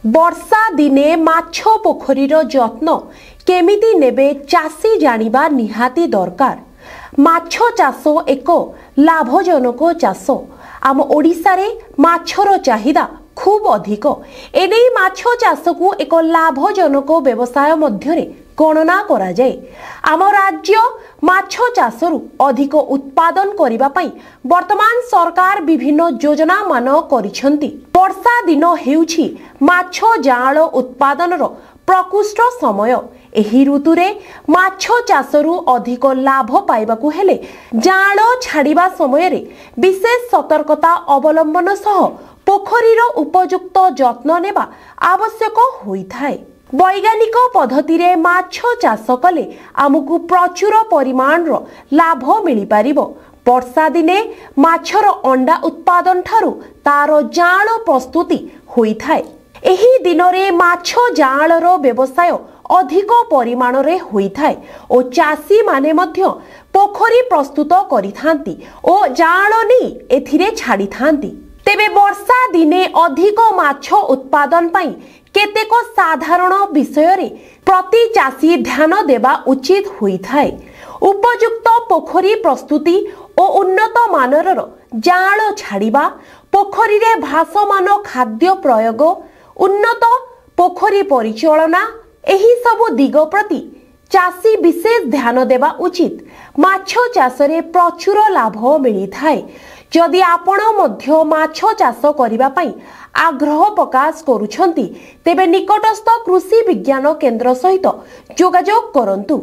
वर्षा दिने माछ पोखरीर जत्न केमिति नेबे चासी जानिबा निहाती दरकार। माछ चाष एक लाभजनक चाष। आम ओडिशा रे माछर चाहिदा खूब अधिक। एने माछ चाष को एक लाभजनक व्यवसाय मध्यरे गणना करा जाए। आम राज्य माछ चाषरु अधिक उत्पादन करिबा पई वर्तमान सरकार विभिन्न योजना मान करिसेंती। वर्षा दिन हेउछि माछ जाळ उत्पादनर प्रकृष्ट समय। एही ऋतुरे माछ चाषरु अधिक लाभ पाइबाकु हेले जाळ छाड़िबा समय रे विशेष सतर्कता अवलंबन सह पोखरीर उपयुक्त जत्न नेबा आवश्यक होइथाय। वैज्ञानिक पद्धति रे माछ चाष कले आमकु प्रचुर परिमाण रो लाभ मिली पारिबो। वर्षा दिने माछर अंडा उत्पादन ठारू तार जाळ प्रस्तुति होइथाय। एही दिनरे माछ जाळर व्यवसाय अधिक परिमाण रे होइथाय ओ चासी माने मध्य पोखरी प्रस्तुत करिथांती ओ जाळ नै एथिरे छाडी थांती। तेबे वर्षा दिने अधिक माछ उत्पादन पई केतेक साधारण विषय रे प्रति चासी ध्यान देबा उचित होइथाय। उपयुक्त पोखरी प्रस्तुति ओ उन्नत मानरर जाळ छाड़िबा, पोखरी रे भासमान खाद्य प्रयोग, उन्नत पोखरी परिचालना एही सबु दिग प्रति चासी विशेष ध्यान देबा उचित। माछ चाष रे प्रचुर लाभ मिली थाए। जदि आपण मध्य माछ चाष करिबा पई आग्रह प्रकाश करूछंती तेबे निकटस्थ कृषि विज्ञान केंद्र सहित जोगाजोग करंतु।